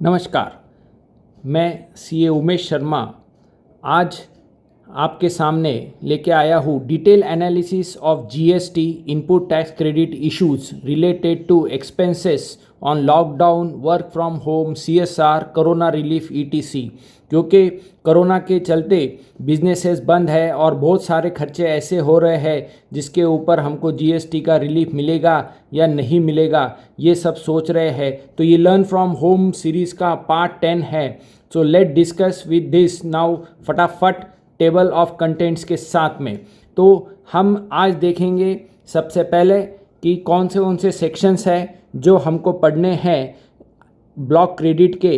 नमस्कार, मैं सीए उमेश शर्मा आज आपके सामने लेके आया हूँ detail analysis of GST input tax credit issues related to expenses on lockdown, work from home, CSR, corona relief ETC. क्योंकि कोरोना के चलते बिजनेसेस बंद है और बहुत सारे खर्चे ऐसे हो रहे हैं जिसके ऊपर हमको जीएसटी का रिलीफ मिलेगा या नहीं मिलेगा, ये सब सोच रहे हैं। तो ये लर्न फ्रॉम होम सीरीज़ का पार्ट 10 है। So let discuss with this now फटाफट टेबल ऑफ कंटेंट्स के साथ में। तो हम आज देखेंगे सबसे पहले कि कौन से सेक्शंस हैं जो हमको पढ़ने हैं ब्लॉक क्रेडिट के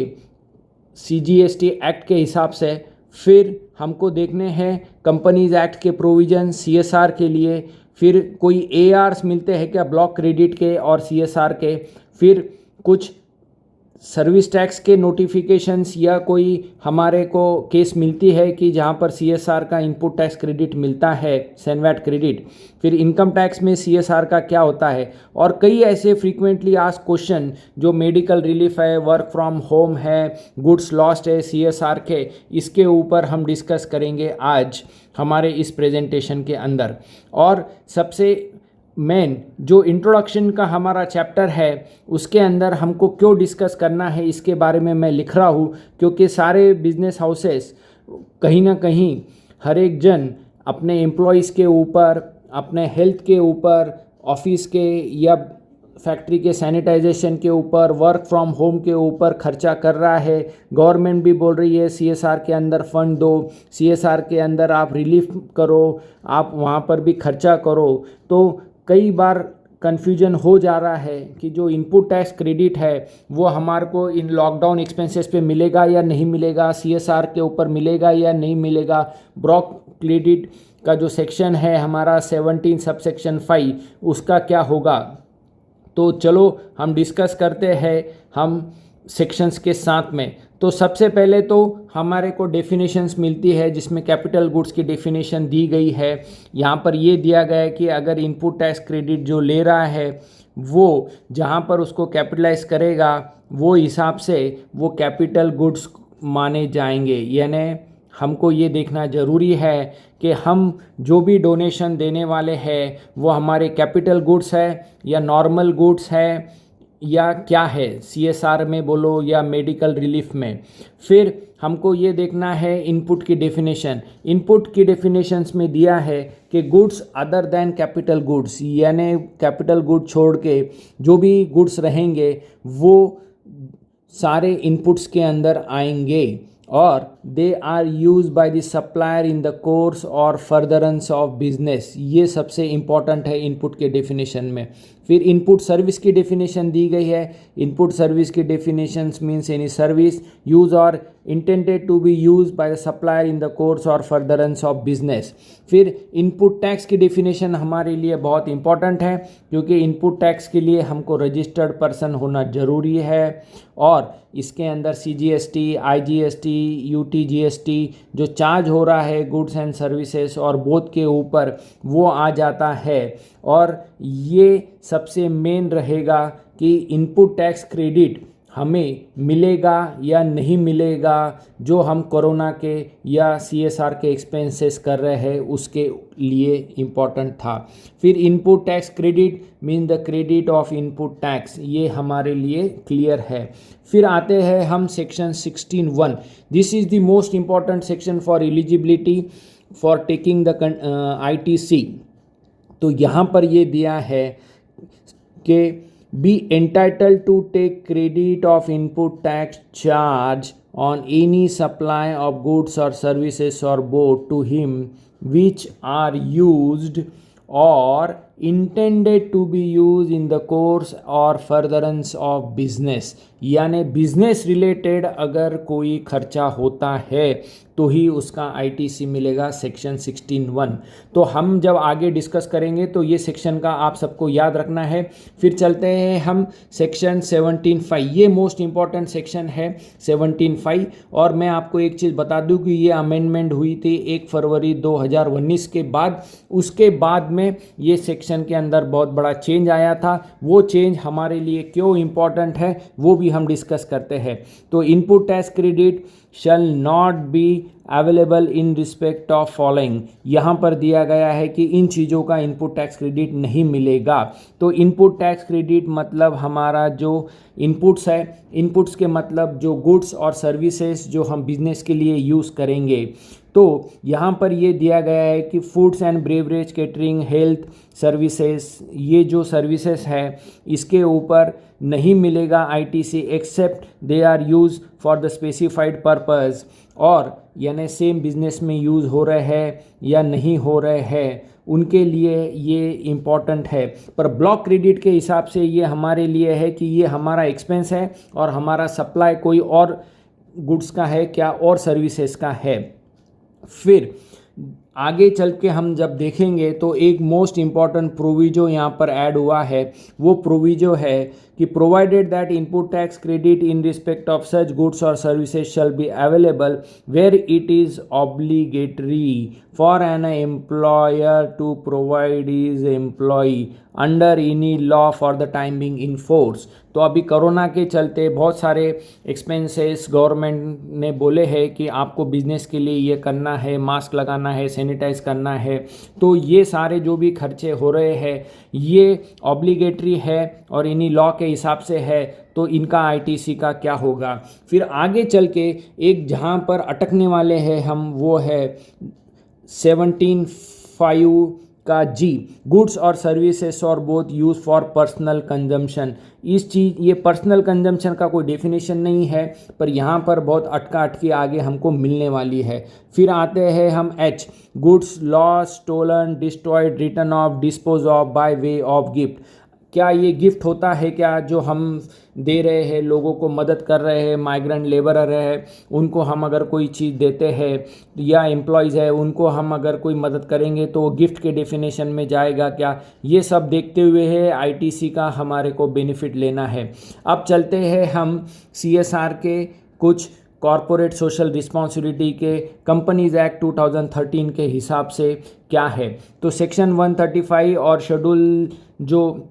सीजीएसटी एक्ट के हिसाब से। फिर हमको देखने हैं कंपनीज एक्ट के प्रोविजन सीएसआर के लिए। फिर कोई एआरस मिलते हैं क्या ब्लॉक क्रेडिट के और सीएसआर के। फिर कुछ सर्विस टैक्स के नोटिफिकेशंस या कोई हमारे को केस मिलती है कि जहाँ पर सीएसआर का इनपुट टैक्स क्रेडिट मिलता है, सैनवैट क्रेडिट। फिर इनकम टैक्स में सीएसआर का क्या होता है, और कई ऐसे फ्रीक्वेंटली आस्क्ड क्वेश्चन जो मेडिकल रिलीफ है, वर्क फ्रॉम होम है, गुड्स लॉस्ट है सीएसआर के, इसके ऊपर हम डिस्कस करेंगे आज हमारे इस प्रेजेंटेशन के अंदर। और सबसे मेन जो इंट्रोडक्शन का हमारा चैप्टर है उसके अंदर हमको क्यों डिस्कस करना है इसके बारे में मैं लिख रहा हूँ, क्योंकि सारे बिजनेस हाउसेस कहीं ना कहीं हर एक जन अपने एम्प्लॉयज़ के ऊपर, अपने हेल्थ के ऊपर, ऑफिस के या फैक्ट्री के सैनिटाइजेशन के ऊपर, वर्क फ्रॉम होम के ऊपर खर्चा कर रहा है। गवर्नमेंट भी बोल रही है सीएसआर के अंदर फंड दो, सीएसआर के अंदर आप रिलीफ करो, आप वहाँ पर भी खर्चा करो। तो कई बार कन्फ्यूजन हो जा रहा है कि जो इनपुट टैक्स क्रेडिट है वो हमारे को इन लॉकडाउन एक्सपेंसेस पे मिलेगा या नहीं मिलेगा, सीएसआर के ऊपर मिलेगा या नहीं मिलेगा। ब्लॉक क्रेडिट का जो सेक्शन है हमारा 17 सबसेक्शन 5 उसका क्या होगा। तो चलो हम डिस्कस करते हैं हम सेक्शंस के साथ में। तो सबसे पहले तो हमारे को डेफिनेशंस मिलती है जिसमें कैपिटल गुड्स की डेफिनेशन दी गई है। यहाँ पर ये दिया गया है कि अगर इनपुट टैक्स क्रेडिट जो ले रहा है वो जहाँ पर उसको कैपिटलाइज करेगा वो हिसाब से वो कैपिटल गुड्स माने जाएंगे। यानी हमको ये देखना ज़रूरी है कि हम जो भी डोनेशन देने वाले हैं वो हमारे कैपिटल गुड्स है या नॉर्मल गुड्स है या क्या है, सीएसआर में बोलो या मेडिकल रिलीफ में। फिर हमको ये देखना है इनपुट की डेफिनेशन। इनपुट की डेफिनेशंस में दिया है कि goods other than capital goods, यानी कैपिटल गुड छोड़ के जो भी गुड्स रहेंगे वो सारे इनपुट्स के अंदर आएंगे और they are used by the supplier in the course or furtherance of business. ये सबसे इम्पॉर्टेंट है इनपुट के डेफिनेशन में। फिर इनपुट सर्विस की डेफिनेशन दी गई है। इनपुट सर्विस की definitions means any service used or intended to be used by the supplier in the course or furtherance of business. फिर इनपुट टैक्स की डेफिनेशन हमारे लिए बहुत इंपॉर्टेंट है क्योंकि इनपुट टैक्स के लिए हमको रजिस्टर्ड पर्सन होना ज़रूरी है और इसके अंदर सीजीएसटी, आईजीएसटी, यूटीजीएसटी जो चार्ज हो रहा है गुड्स एंड सर्विसेज और बोथ के ऊपर वो आ जाता है। और ये सबसे मेन रहेगा कि इनपुट टैक्स क्रेडिट हमें मिलेगा या नहीं मिलेगा जो हम कोरोना के या सीएसआर के एक्सपेंसेस कर रहे हैं उसके लिए इम्पॉर्टेंट था। फिर input tax credit mean the credit of input tax, ये हमारे लिए क्लियर है। फिर आते हैं हम section 16(1). This is the most important section for eligibility for taking the ITC. तो यहाँ पर ये दिया है कि be entitled to take credit of input tax charge on any supply of goods or services or both to him which are used or intended to be used in the course or furtherance of business। यानी business related अगर कोई खर्चा होता है तो ही उसका ITC मिलेगा section 16(1). तो हम जब आगे डिस्कस करेंगे तो ये सेक्शन का आप सबको याद रखना है। फिर चलते हैं हम सेक्शन 17(5). ये मोस्ट इम्पॉर्टेंट सेक्शन है 17(5). और मैं आपको एक चीज़ बता दूं कि ये अमेंडमेंट हुई थी 1 फरवरी 2019 के बाद। उसके बाद में ये सेक्शन सेक्शन के अंदर बहुत बड़ा चेंज आया था। वो चेंज हमारे लिए क्यों इम्पॉर्टेंट है वो भी हम डिस्कस करते हैं। तो input tax credit shall not be available in respect of following, यहाँ पर दिया गया है कि इन चीज़ों का इनपुट टैक्स क्रेडिट नहीं मिलेगा। तो इनपुट टैक्स क्रेडिट मतलब हमारा जो इनपुट्स है, इनपुट्स के मतलब जो गुड्स और सर्विसेज जो हम बिजनेस के लिए यूज़ करेंगे। तो यहाँ पर ये दिया गया है कि foods and beverage, catering, health services, ये जो सर्विसेज है इसके ऊपर नहीं मिलेगा ITC except they are use for the specified purpose, और यानी सेम बिजनेस में यूज़ हो रहे हैं या नहीं हो रहे हैं उनके लिए ये इम्पॉर्टेंट है। पर ब्लॉक क्रेडिट के हिसाब से ये हमारे लिए है कि ये हमारा एक्सपेंस है और हमारा सप्लाई कोई और गुड्स का है क्या और सर्विसेज का है। फिर आगे चल के हम जब देखेंगे तो एक मोस्ट इम्पॉर्टेंट प्रोविजो यहाँ पर ऐड हुआ है। वो प्रोविजो है कि provided that input tax credit in respect of such goods और services shall be available where it is obligatory for an employer to provide is employee under any law for the time being in force. तो अभी corona के चलते बहुत सारे expenses government ने बोले हैं कि आपको बिजनेस के लिए ये करना है, मास्क लगाना है, सैनिटाइज करना है। तो ये सारे जो भी खर्चे हो रहे हैं ये ऑब्लिगेटरी है और इन्हीं लॉ के हिसाब से है। तो इनका आईटीसी का क्या होगा। फिर आगे चल के एक जहाँ पर अटकने वाले हैं हम वो है 17(5) का जी, गुड्स और सर्विसेज और both use for personal consumption. इस चीज़ ये पर्सनल कंजम्पशन का कोई डेफिनेशन नहीं है पर यहाँ पर बहुत अटका अटकी आगे हमको मिलने वाली है। फिर आते हैं हम H, goods lost, stolen, destroyed, written off, dispose of by way of gift. क्या ये गिफ्ट होता है क्या जो हम दे रहे हैं, लोगों को मदद कर रहे हैं, माइग्रेंट लेबरर है उनको हम अगर कोई चीज़ देते हैं या एम्प्लॉयज़ है उनको हम अगर कोई मदद करेंगे तो वो गिफ्ट के डेफिनेशन में जाएगा क्या। ये सब देखते हुए है आईटीसी का हमारे को बेनिफिट लेना है। अब चलते हैं हम सीएसआर के कुछ कॉरपोरेट सोशल रिस्पॉन्सिबिलिटी के कंपनीज एक्ट 2013 के हिसाब से क्या है। तो सेक्शन 135 और शेड्यूल जो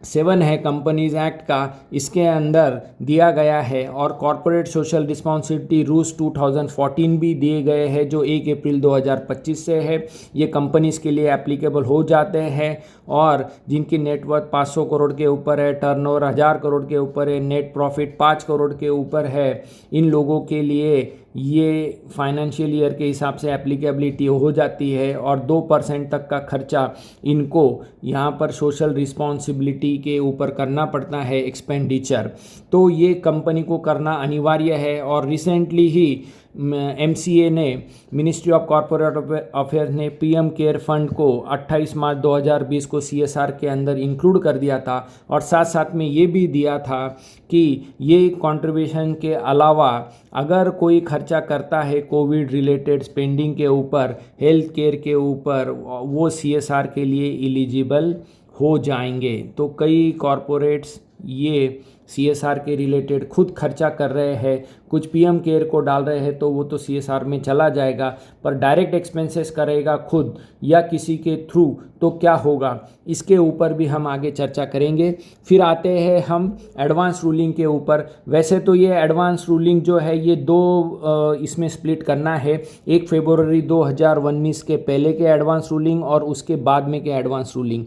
7 है कंपनीज एक्ट का, इसके अंदर दिया गया है और कॉरपोरेट सोशल रिस्पॉन्सिबिलिटी रूल्स 2014 भी दिए गए हैं जो 1 अप्रैल 2025 से है। ये कंपनीज के लिए एप्लीकेबल हो जाते हैं और जिनकी नेटवर्थ 500 करोड़ के ऊपर है, टर्नओवर 1000 करोड़ के ऊपर है, नेट प्रॉफिट 5 करोड़ के ऊपर है, इन लोगों के लिए ये फाइनेंशियल ईयर के हिसाब से एप्लीकेबिलिटी हो जाती है और 2% तक का खर्चा इनको यहाँ पर सोशल रिस्पॉन्सिबिलिटी के ऊपर करना पड़ता है एक्सपेंडिचर। तो ये कंपनी को करना अनिवार्य है और रिसेंटली ही एमसीए ने, मिनिस्ट्री ऑफ कॉरपोरेट अफेयर्स ने पीएम केयर फंड को 28 मार्च 2020 को सीएसआर के अंदर इंक्लूड कर दिया था और साथ साथ में ये भी दिया था कि ये कंट्रीब्यूशन के अलावा अगर कोई खर्चा करता है कोविड रिलेटेड स्पेंडिंग के ऊपर, हेल्थ केयर के ऊपर, वो सीएसआर के लिए एलिजिबल हो जाएंगे। तो कई कॉरपोरेट्स ये सीएसआर के रिलेटेड खुद खर्चा कर रहे हैं, कुछ पीएम केयर को डाल रहे हैं तो वो तो सीएसआर में चला जाएगा, पर डायरेक्ट एक्सपेंसेस करेगा खुद या किसी के थ्रू तो क्या होगा, इसके ऊपर भी हम आगे चर्चा करेंगे। फिर आते हैं हम एडवांस रूलिंग के ऊपर। वैसे तो ये एडवांस रूलिंग जो है ये दो इसमें स्प्लिट करना है, 1 फरवरी 2019 के पहले के एडवांस रूलिंग और उसके बाद में के एडवांस रूलिंग।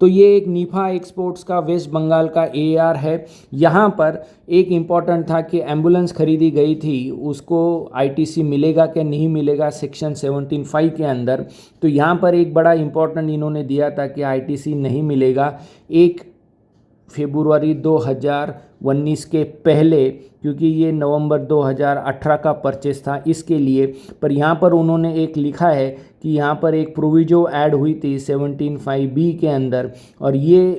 तो ये एक नीफा एक्सपोर्ट्स का वेस्ट बंगाल का एआर है। यहाँ पर एक इम्पॉर्टेंट था कि एम्बुलेंस खरीदी गई थी उसको आईटीसी मिलेगा कि नहीं मिलेगा सेक्शन 17(5) के अंदर। तो यहाँ पर एक बड़ा इम्पॉर्टेंट इन्होंने दिया था कि आईटीसी नहीं मिलेगा 1 फरवरी 2019 के पहले, क्योंकि ये नवंबर 2018 का परचेस था इसके लिए। पर यहाँ पर उन्होंने एक लिखा है कि यहाँ पर एक प्रोविजो ऐड हुई थी 17(5)(b) के अंदर और ये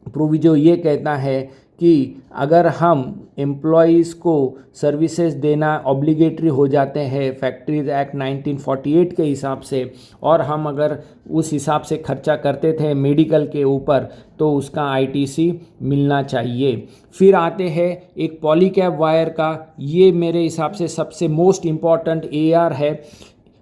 प्रोविजो ये कहता है कि अगर हम एम्प्लॉयज़ को सर्विसेज देना ऑब्लिगेटरी हो जाते हैं फैक्ट्रीज एक्ट 1948 के हिसाब से और हम अगर उस हिसाब से खर्चा करते थे मेडिकल के ऊपर तो उसका आईटीसी मिलना चाहिए। फिर आते हैं एक पॉलीकैब वायर का, ये मेरे हिसाब से सबसे मोस्ट इम्पॉर्टेंट एआर है।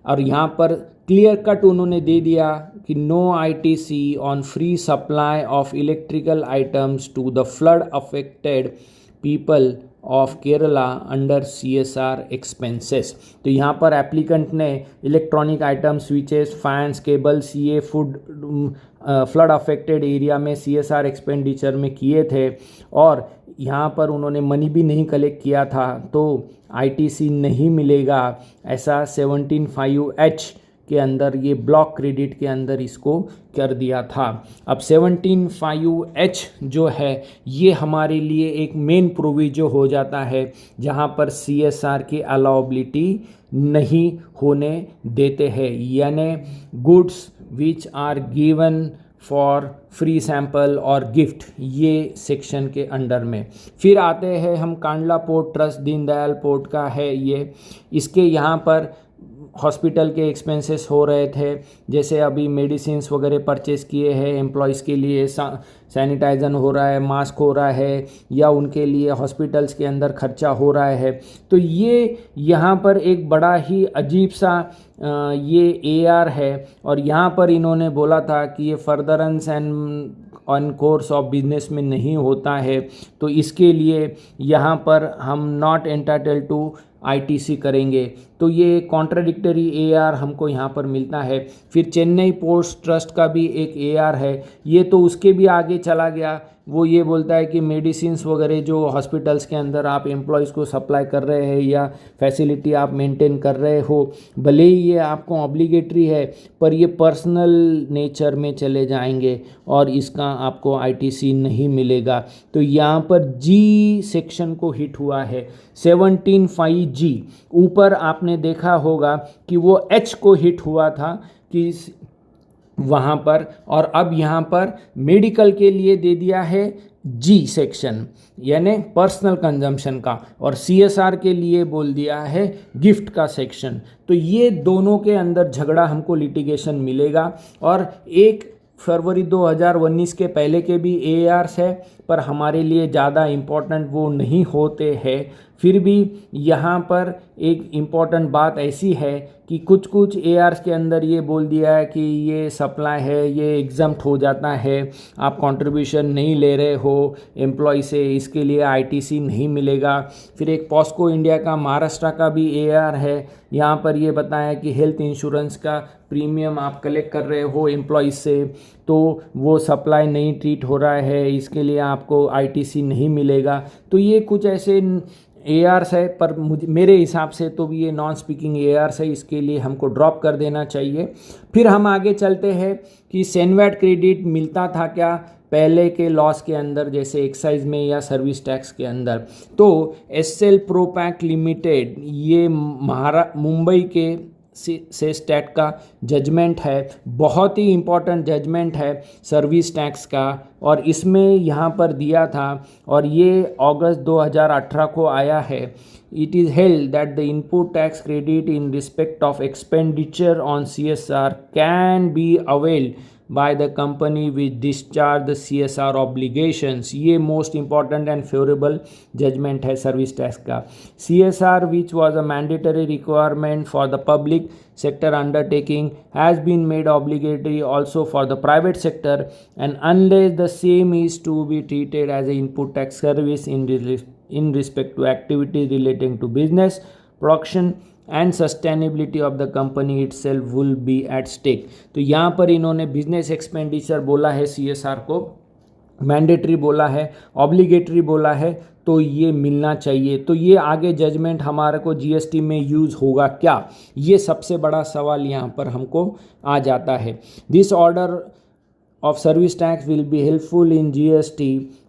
और यहाँ पर क्लियर कट उन्होंने दे दिया कि no ITC on free supply of electrical items to the flood affected people of Kerala under CSR expenses. तो यहाँ पर एप्लीकेंट ने electronic item, switches, fans, cables ये फूड फ्लड अफेक्टेड एरिया में CSR एक्सपेंडिचर में किए थे और यहाँ पर उन्होंने मनी भी नहीं कलेक्ट किया था, तो ITC नहीं मिलेगा, ऐसा 17(5)(h के अंदर ये ब्लॉक क्रेडिट के अंदर इसको कर दिया था। अब 17(5)(h जो है ये हमारे लिए एक मेन प्रोविजो हो जाता है जहाँ पर CSR की अलाउबिलिटी नहीं होने देते हैं, यानी goods which are given for free sample और गिफ्ट, ये सेक्शन के अंडर में। फिर आते हैं हम Kandla port trust, Deendayal port का है ये। इसके यहाँ पर हॉस्पिटल के एक्सपेंसेस हो रहे थे, जैसे अभी मेडिसिन्स वगैरह परचेज़ किए हैं एम्प्लॉयज़ के लिए, सैनिटाइजर हो रहा है, मास्क हो रहा है, या उनके लिए हॉस्पिटल्स के अंदर खर्चा हो रहा है। तो ये यहाँ पर एक बड़ा ही अजीब सा ये AR है और यहाँ पर इन्होंने बोला था कि ये furtherance and on course of business में नहीं होता है, तो इसके लिए यहाँ पर हम नॉट एंटाइटल टू ITC करेंगे। तो ये कॉन्ट्राडिक्टरी AR हमको यहाँ पर मिलता है। फिर चेन्नई पोर्ट्स ट्रस्ट का भी एक AR है, ये तो उसके भी आगे चला गया। वो ये बोलता है कि मेडिसिन्स वगैरह जो हॉस्पिटल्स के अंदर आप एम्प्लॉयज़ को सप्लाई कर रहे हैं या फैसिलिटी आप मेंटेन कर रहे हो, भले ही ये आपको ऑब्लिगेटरी है पर ये पर्सनल नेचर में चले जाएंगे और इसका आपको ITC नहीं मिलेगा। तो यहाँ पर G सेक्शन को हिट हुआ है 17(5)(g। ऊपर आपने देखा होगा कि वो H को हिट हुआ था कि वहाँ पर, और अब यहाँ पर मेडिकल के लिए दे दिया है G सेक्शन यानी पर्सनल कंजम्पशन का, और CSR के लिए बोल दिया है गिफ्ट का सेक्शन। तो ये दोनों के अंदर झगड़ा हमको लिटिगेशन मिलेगा। और 1 फरवरी 2019 के पहले के भी ARs है पर हमारे लिए ज़्यादा इम्पोर्टेंट वो नहीं होते हैं। फिर भी यहाँ पर एक इम्पॉर्टेंट बात ऐसी है कि कुछ ARs के अंदर ये बोल दिया है कि ये सप्लाई है, ये एग्जम्प्ट हो जाता है, आप कंट्रीब्यूशन नहीं ले रहे हो एम्प्लॉय से, इसके लिए ITC नहीं मिलेगा। फिर एक पॉस्को इंडिया का महाराष्ट्र का भी AR है, यहाँ पर ये बताया कि हेल्थ इंश्योरेंस का प्रीमियम आप कलेक्ट कर रहे हो एम्प्लॉयज़ से, तो वो सप्लाई नहीं ट्रीट हो रहा है, इसके लिए आपको ITC नहीं मिलेगा। तो ये कुछ ऐसे ARs है, पर मेरे हिसाब से तो ये नॉन स्पीकिंग ARs है, इसके लिए हमको ड्रॉप कर देना चाहिए। फिर हम आगे चलते हैं कि सेनवैट क्रेडिट मिलता था क्या पहले के लॉस के अंदर, जैसे एक्साइज में या सर्विस टैक्स के अंदर। तो SL प्रोपैक लिमिटेड ये मुंबई के से स्टैट का जजमेंट है, बहुत ही इम्पॉर्टेंट जजमेंट है सर्विस टैक्स का, और इसमें यहाँ पर दिया था और ये अगस्त 2018 को आया है। It is held that the input tax credit in respect of expenditure on CSR can be availed by the company which discharge the CSR obligations। ये most important and favorable judgment है सर्विस टैक्स का। CSR which was a mandatory requirement for the public sector undertaking has been made obligatory also for the private sector, and unless the same is to be treated as an input tax service in respect to activities relating to business production and sustainability of the company itself will be at stake. तो यहाँ पर इन्होंने business expenditure बोला है, CSR को mandatory बोला है, obligatory बोला है, तो ये मिलना चाहिए। तो ये आगे जजमेंट हमारे को GST में यूज़ होगा क्या, ये सबसे बड़ा सवाल यहाँ पर हमको आ जाता है। This order of service tax will be helpful in GST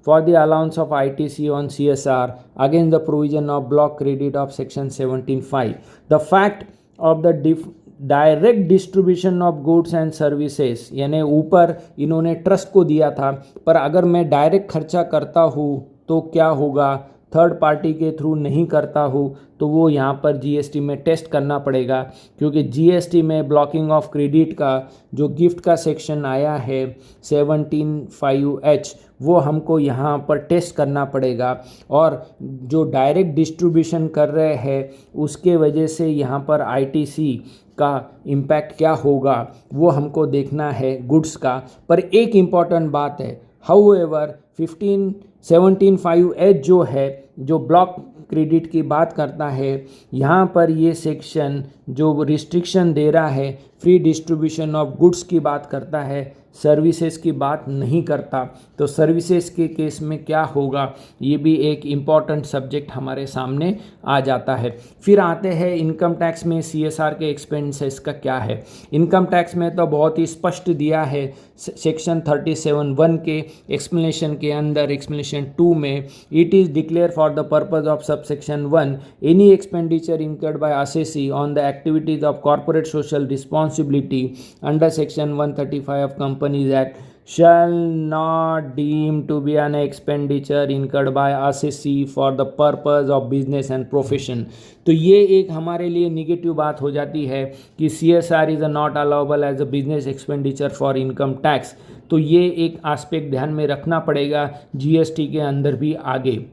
for the allowance of ITC on CSR against the provision of block credit of section 17(5). The fact of the direct distribution of goods and services, यानी ऊपर इन्होंने trust को दिया था, पर अगर मैं direct खर्चा करता हूँ तो क्या होगा, थर्ड पार्टी के थ्रू नहीं करता हूँ तो वो यहाँ पर जीएसटी में टेस्ट करना पड़ेगा, क्योंकि जीएसटी में ब्लॉकिंग ऑफ क्रेडिट का जो गिफ्ट का सेक्शन आया है 17(5)(h वो हमको यहाँ पर टेस्ट करना पड़ेगा। और जो डायरेक्ट डिस्ट्रीब्यूशन कर रहे हैं उसके वजह से यहाँ पर आईटीसी का इम्पैक्ट क्या होगा वो हमको देखना है गुड्स का। पर एक इम्पॉर्टेंट बात है, हाउएवर 17(5)(h जो है, जो ब्लॉक क्रेडिट की बात करता है, यहाँ पर ये सेक्शन जो रिस्ट्रिक्शन दे रहा है फ्री डिस्ट्रीब्यूशन ऑफ गुड्स की बात करता है, सर्विसेज की बात नहीं करता। तो सर्विसेज के केस में क्या होगा, ये भी एक इम्पॉर्टेंट सब्जेक्ट हमारे सामने आ जाता है। फिर आते हैं इनकम टैक्स में सीएसआर के एक्सपेंसेस का क्या है। इनकम टैक्स में तो बहुत ही स्पष्ट दिया है सेक्शन 37(1) के एक्सप्लेनेशन के अंदर, एक्सप्लेनेशन 2 में, it is declare for the purpose of subsection 1 any expenditure incurred by assessee on the activities of corporate social responsibility under section 135 of Companies Act shall not deem to be an expenditure incurred by assessee for the purpose of business and profession। तो ये एक हमारे लिए negative बात हो जाती है कि CSR is not allowable as a business expenditure for income tax. तो ये एक एस्पेक्ट ध्यान में रखना पड़ेगा जीएसटी के अंदर भी आगे।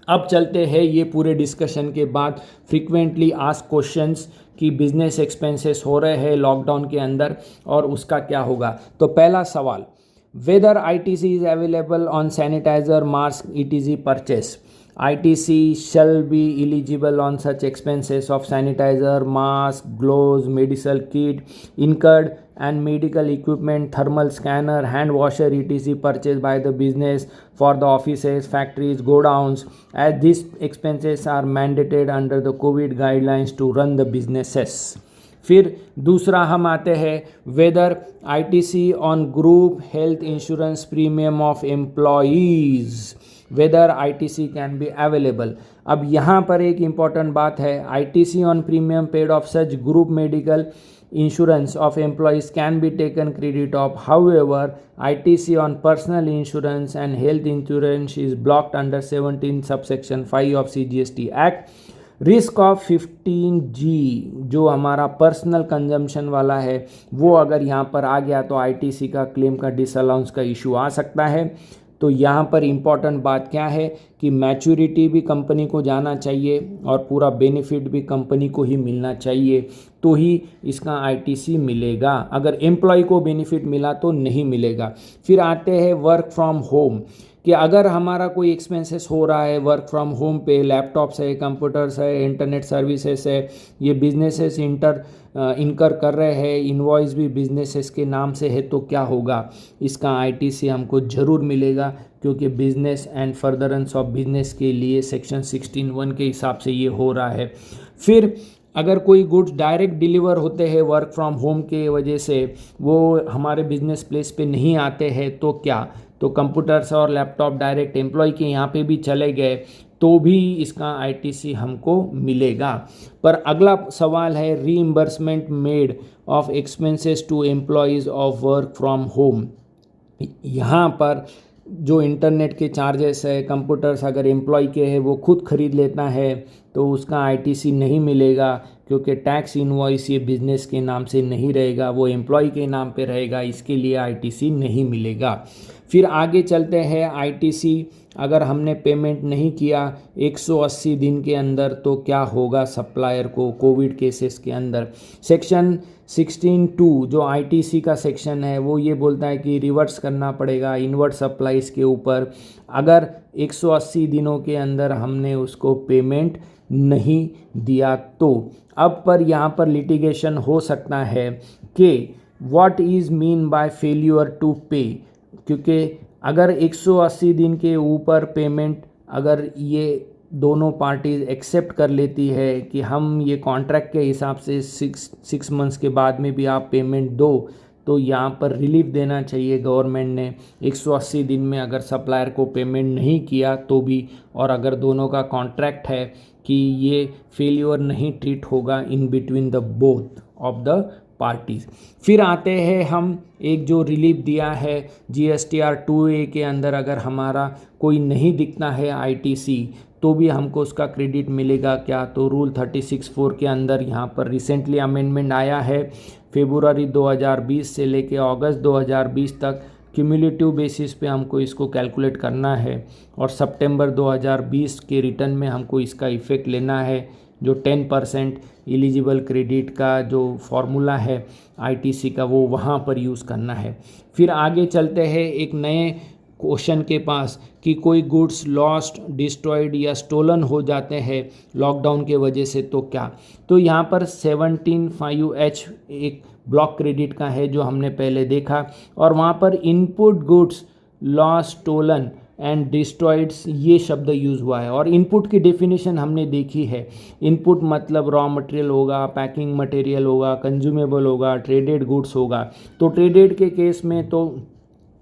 अब चलते हैं ये पूरे डिस्कशन के बाद फ्रीक्वेंटली आस्क्ड क्वेश्चंस कि बिजनेस एक्सपेंसेस हो रहे हैं लॉकडाउन के अंदर और उसका क्या होगा। तो पहला सवाल, whether ITC is available on sanitiser mask ETC purchase. ITC shall be eligible on such expenses of sanitizer, mask, gloves, medical kit incurred and medical equipment, thermal scanner, hand washer etc. purchased by the business for the offices, factories, godowns, as these expenses are mandated under the COVID guidelines to run the businesses। फिर दूसरा हम आते हैं, whether ITC on group health insurance premium of employees, whether ITC can be available. अब यहाँ पर एक important बात है, ITC on premium paid of such group medical insurance of employees can be taken credit of, however ITC on personal insurance and health insurance is blocked under 17 subsection 5 of CGST Act। Risk of 15G जो हमारा personal consumption वाला है वो अगर यहाँ पर आ गया तो आईटीसी का क्लेम का डिसअलाउंस का इशू आ सकता है। तो यहाँ पर इम्पॉर्टेंट बात क्या है कि मैच्योरिटी भी कंपनी को जाना चाहिए और पूरा बेनिफिट भी कंपनी को ही मिलना चाहिए, तो ही इसका आईटीसी मिलेगा। अगर एम्प्लॉय को बेनिफिट मिला तो नहीं मिलेगा। फिर आते हैं वर्क फ्रॉम होम, कि अगर हमारा कोई एक्सपेंसेस हो रहा है वर्क फ्रॉम होम पे, लैपटॉप्स है, कंप्यूटर्स है, इंटरनेट सर्विसेज है, ये बिजनेसेस इनकर कर रहे हैं, इनवॉइस भी बिजनेसेस के नाम से है, तो क्या होगा, इसका आईटीसी हमको ज़रूर मिलेगा, क्योंकि business and furtherance of business के लिए सेक्शन 16(1) के हिसाब से ये हो रहा है। फिर अगर कोई गुड्स डायरेक्ट डिलीवर होते हैं वर्क फ्रॉम होम के वजह से, वो हमारे बिजनेस प्लेस पे नहीं आते हैं, तो क्या, तो कंप्यूटर्स और लैपटॉप डायरेक्ट एम्प्लॉय के यहाँ पे भी चले गए तो भी इसका आईटीसी हमको मिलेगा। पर अगला सवाल है, reimbursement made of expenses to employees of work from home. यहाँ पर जो इंटरनेट के चार्जेस है, कंप्यूटर्स अगर एम्प्लॉय के हैं वो खुद खरीद लेता है तो उसका आईटीसी नहीं मिलेगा, क्योंकि टैक्स इनवॉइस ये बिजनेस के नाम से नहीं रहेगा, वो एम्प्लॉय के नाम पे रहेगा, इसके लिए आईटीसी नहीं मिलेगा। फिर आगे चलते हैं, आईटीसी अगर हमने पेमेंट नहीं किया 180 दिन के अंदर तो क्या होगा सप्लायर को कोविड केसेस के अंदर। सेक्शन 16(2) जो आईटीसी का सेक्शन है वो ये बोलता है कि रिवर्स करना पड़ेगा इनवर्ट सप्लाईज के ऊपर, अगर 180 दिनों के अंदर हमने उसको पेमेंट नहीं दिया तो। अब पर यहाँ पर लिटिगेशन हो सकता है कि what is mean by failure to pay, क्योंकि अगर 180 दिन के ऊपर पेमेंट अगर ये दोनों पार्टीज एक्सेप्ट कर लेती है कि हम ये कॉन्ट्रैक्ट के हिसाब से 6 मंथ्स के बाद में भी आप पेमेंट दो, तो यहाँ पर रिलीफ देना चाहिए गवर्नमेंट ने। 180 दिन में अगर सप्लायर को पेमेंट नहीं किया तो भी, और अगर दोनों का कॉन्ट्रैक्ट है कि ये फेल्यूर नहीं ट्रीट होगा in between the both of the parties. फिर आते हैं हम एक जो रिलीफ दिया है GSTR 2A के अंदर, अगर हमारा कोई नहीं दिखता है आईटीसी तो भी हमको उसका क्रेडिट मिलेगा क्या? तो रूल 36(4) के अंदर यहाँ पर रिसेंटली अमेंडमेंट आया है। फरवरी 2020 से लेके अगस्त 2020 तक क्यूमुलेटिव बेसिस पे हमको इसको कैलकुलेट करना है और सितंबर 2020 के रिटर्न में हमको इसका इफ़ेक्ट लेना है। जो 10% एलिजिबल क्रेडिट का जो फॉर्मूला है आईटीसी का, वो वहाँ पर यूज़ करना है। फिर आगे चलते हैं एक नए क्वेश्चन के पास कि कोई गुड्स लॉस्ट, डिस्ट्रॉयड या स्टोलन हो जाते हैं लॉकडाउन के वजह से, तो क्या? तो यहाँ पर 17(5)H एक ब्लॉक क्रेडिट का है जो हमने पहले देखा, और वहाँ पर input goods lost, stolen and destroyed ये शब्द यूज़ हुआ है। और इनपुट की डेफिनेशन हमने देखी है। इनपुट मतलब रॉ मटेरियल होगा, पैकिंग मटेरियल होगा, कंज्यूमेबल होगा, ट्रेडेड गुड्स होगा। तो ट्रेडेड के केस में तो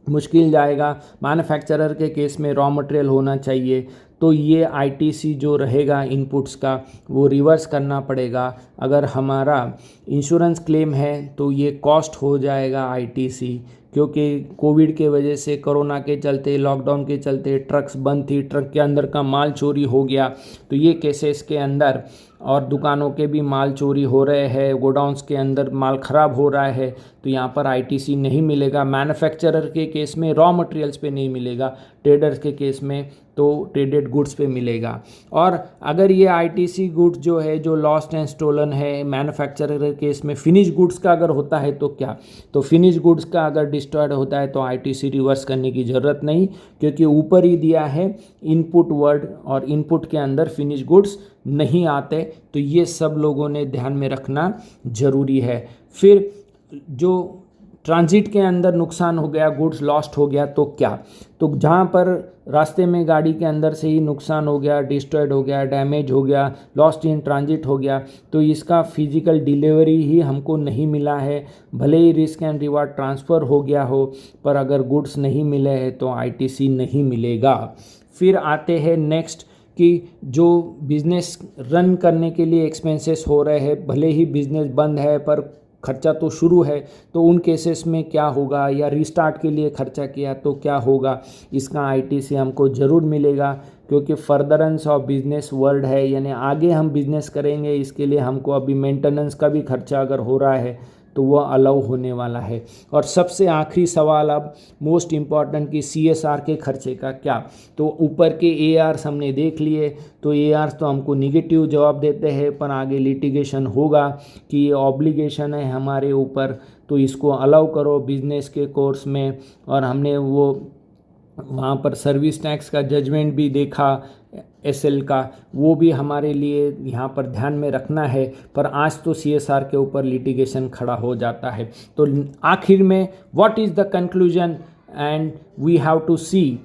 मुश्किल जाएगा, मैन्युफैक्चरर के केस में रॉ मटेरियल होना चाहिए। तो ये आईटीसी जो रहेगा इनपुट्स का वो रिवर्स करना पड़ेगा। अगर हमारा इंश्योरेंस क्लेम है तो ये कॉस्ट हो जाएगा आईटीसी, क्योंकि कोविड के वजह से, कोरोना के चलते, लॉकडाउन के चलते ट्रक्स बंद थी, ट्रक के अंदर का माल चोरी हो गया, तो ये केसेस के अंदर, और दुकानों के भी माल चोरी हो रहे हैं, गोडाउंस के अंदर माल ख़राब हो रहा है, तो यहाँ पर आईटीसी नहीं मिलेगा। मैन्युफैक्चरर के केस में रॉ मटेरियल्स पे नहीं मिलेगा, ट्रेडर्स के केस में तो ट्रेडेड गुड्स पे मिलेगा। और अगर ये आईटीसी गुड्स जो है जो लॉस्ट एंड स्टोलन है, मैन्युफैक्चरर के केस में फिनिश गुड्स का अगर होता है तो क्या? तो फिनिश गुड्स का अगर डिस्ट्रॉयड होता है तो आईटीसी रिवर्स करने की ज़रूरत नहीं, क्योंकि ऊपर ही दिया है इनपुट वर्ड, और इनपुट के अंदर फिनिश गुड्स नहीं आते। तो ये सब लोगों ने ध्यान में रखना ज़रूरी है। फिर जो ट्रांजिट के अंदर नुकसान हो गया, गुड्स लॉस्ट हो गया, तो क्या? तो जहाँ पर रास्ते में गाड़ी के अंदर से ही नुकसान हो गया, डिस्ट्रॉयड हो गया, डैमेज हो गया, लॉस्ट इन ट्रांजिट हो गया, तो इसका फिजिकल डिलीवरी ही हमको नहीं मिला है, भले ही रिस्क एंड रिवार्ड ट्रांसफ़र हो गया हो, पर अगर गुड्स नहीं मिले हैं तो आईटीसी नहीं मिलेगा। फिर आते हैं नेक्स्ट कि जो बिज़नेस रन करने के लिए एक्सपेंसेस हो रहे हैं, भले ही बिज़नेस बंद है पर खर्चा तो शुरू है, तो उन केसेस में क्या होगा, या रीस्टार्ट के लिए खर्चा किया तो क्या होगा? इसका आईटीसी हमको ज़रूर मिलेगा, क्योंकि फर्दरेंस ऑफ बिजनेस वर्ड है, यानी आगे हम बिजनेस करेंगे, इसके लिए हमको अभी मेंटेनेंस का भी खर्चा अगर हो रहा है तो वह अलाउ होने वाला है। और सबसे आखिरी सवाल अब मोस्ट इम्पॉर्टेंट कि सीएसआर के खर्चे का क्या? तो ऊपर के एआर्स हमने देख लिए, तो एआर्स तो हमको निगेटिव जवाब देते हैं, पर आगे लिटिगेशन होगा कि ये ऑब्लिगेशन है हमारे ऊपर, तो इसको अलाउ करो बिजनेस के कोर्स में। और हमने वो वहाँ पर सर्विस टैक्स का जजमेंट भी देखा, एसएल का, वो भी हमारे लिए यहाँ पर ध्यान में रखना है। पर आज तो सीएसआर के ऊपर लिटिगेशन खड़ा हो जाता है। तो आखिर में what is the conclusion, and we have to see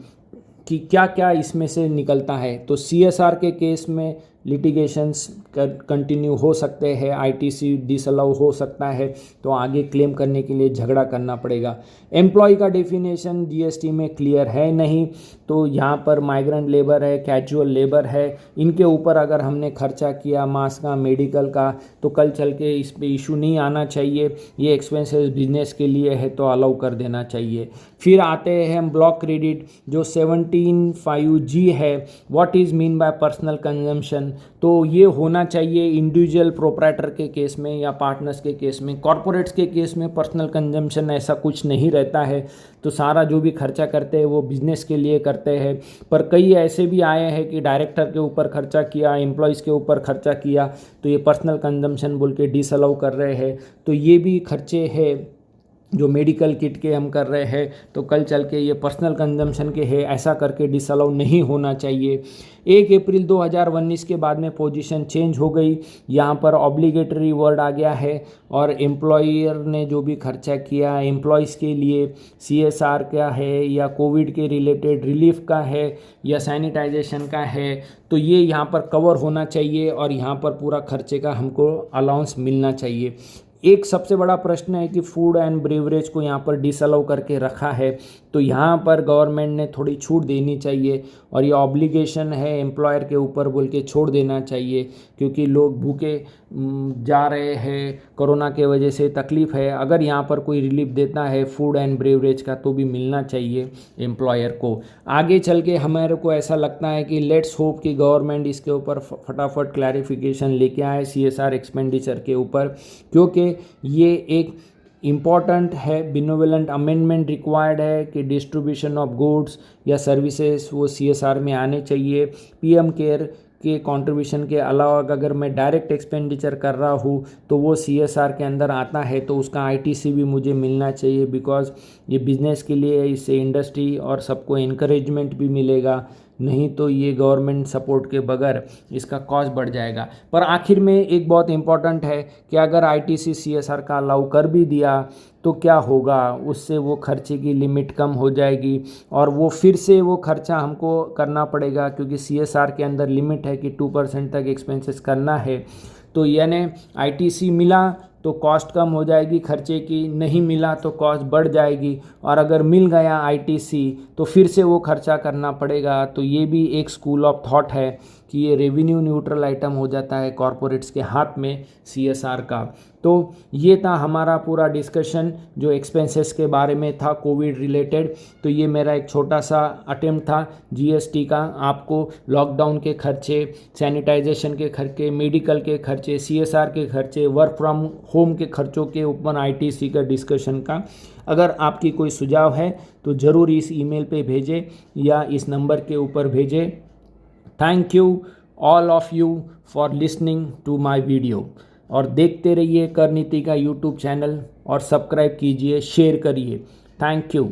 कि क्या क्या इसमें से निकलता है। तो सीएसआर के केस में लिटिगेशंस कंटिन्यू हो सकते हैं, आईटीसी डिसअलाउ हो सकता है, तो आगे क्लेम करने के लिए झगड़ा करना पड़ेगा। एम्प्लॉय का डेफिनेशन जीएसटी में क्लियर है नहीं, तो यहाँ पर माइग्रेंट लेबर है, कैजुअल लेबर है, इनके ऊपर अगर हमने खर्चा किया मास्क का, मेडिकल का, तो कल चल के इस पे इशू नहीं आना चाहिए। ये एक्सपेंसेस बिजनेस के लिए है तो अलाउ कर देना चाहिए। फिर आते हैं हम ब्लॉक क्रेडिट जो 17(5)G है, what is mean bye personal consumption. तो ये होना चाहिए इंडिविजुअल प्रोप्राइटर के केस में या पार्टनर्स के केस में। कॉर्पोरेट्स के केस में पर्सनल कंजम्पशन ऐसा कुछ नहीं रहता है, तो सारा जो भी खर्चा करते हैं वो बिजनेस के लिए करते हैं। पर कई ऐसे भी आए हैं कि डायरेक्टर के ऊपर खर्चा किया, एम्प्लॉयज़ के ऊपर खर्चा किया, तो ये पर्सनल कंजम्पशन बोल के डिसअलाउ कर रहे हैं। तो ये भी खर्चे हैं जो मेडिकल किट के हम कर रहे हैं, तो कल चल के ये पर्सनल कंजम्पशन के है, ऐसा करके डिसअलाउ नहीं होना चाहिए। 1 अप्रैल 2019 के बाद में पोजीशन चेंज हो गई, यहाँ पर ऑब्लिगेटरी वर्ड आ गया है, और एम्प्लॉयर ने जो भी खर्चा किया एम्प्लॉयज़ के लिए, सीएसआर का है या कोविड के रिलेटेड रिलीफ का है या सैनिटाइजेशन का है, तो ये यहाँ पर कवर होना चाहिए और यहाँ पर पूरा खर्चे का हमको अलाउंस मिलना चाहिए। एक सबसे बड़ा प्रश्न है कि फूड एंड ब्रेवरेज को यहाँ पर डिसअलाउ करके रखा है, तो यहाँ पर गवर्नमेंट ने थोड़ी छूट देनी चाहिए और ये ऑब्लिगेशन है एम्प्लॉयर के ऊपर बोल के छोड़ देना चाहिए, क्योंकि लोग भूखे जा रहे हैं, कोरोना के वजह से तकलीफ़ है। अगर यहाँ पर कोई रिलीफ देता है फूड एंड ब्रेवरेज का तो भी मिलना चाहिए एम्प्लॉयर को। आगे चल के हमारे को ऐसा लगता है कि लेट्स होप कि गवर्नमेंट इसके ऊपर फटाफट क्लैरिफिकेशन लेके आए CSR एक्सपेंडिचर के ऊपर, क्योंकि ये एक इम्पॉर्टेंट है, बिनोवेलेंट अमेंडमेंट रिक्वायर्ड है कि डिस्ट्रीब्यूशन ऑफ गुड्स या सर्विसेज वो CSR में आने चाहिए। PM केयर के कंट्रीब्यूशन के अलावा अगर मैं डायरेक्ट एक्सपेंडिचर कर रहा हूँ तो वो CSR के अंदर आता है, तो उसका ITC भी मुझे मिलना चाहिए, बिकॉज़ ये बिज़नेस के लिए, इससे इंडस्ट्री और सबको इनकरेजमेंट भी मिलेगा, नहीं तो ये गवर्नमेंट सपोर्ट के बगैर इसका कॉस्ट बढ़ जाएगा। पर आखिर में एक बहुत इम्पॉर्टेंट है कि अगर ITC CSR का अलाउ कर भी दिया तो क्या होगा, उससे वो खर्चे की लिमिट कम हो जाएगी और वो फिर से वो खर्चा हमको करना पड़ेगा, क्योंकि CSR के अंदर लिमिट है कि 2% तक एक्सपेंसेस करना है। तो यानी ITC मिला तो कॉस्ट कम हो जाएगी खर्चे की, नहीं मिला तो कॉस्ट बढ़ जाएगी, और अगर मिल गया ITC तो फिर से वो खर्चा करना पड़ेगा। तो ये भी एक स्कूल ऑफ थॉट है कि ये रेवेन्यू न्यूट्रल आइटम हो जाता है कॉरपोरेट्स के हाथ में CSR का। तो ये था हमारा पूरा डिस्कशन जो एक्सपेंसेस के बारे में था कोविड रिलेटेड। तो ये मेरा एक छोटा सा अटेम्प्ट था GST का, आपको लॉकडाउन के खर्चे, सैनिटाइजेशन के खर्चे, मेडिकल के खर्चे, CSR के खर्चे, वर्क फ्रॉम होम के खर्चों के ऊपर ITC का डिस्कशन का। अगर आपकी कोई सुझाव है तो ज़रूर इस ईमेल पे भेजें या इस नंबर के ऊपर भेजें। Thank you all of you for listening to my video, और देखते रहिए कर नीति का YouTube चैनल और सब्सक्राइब कीजिए, शेयर करिए। Thank you.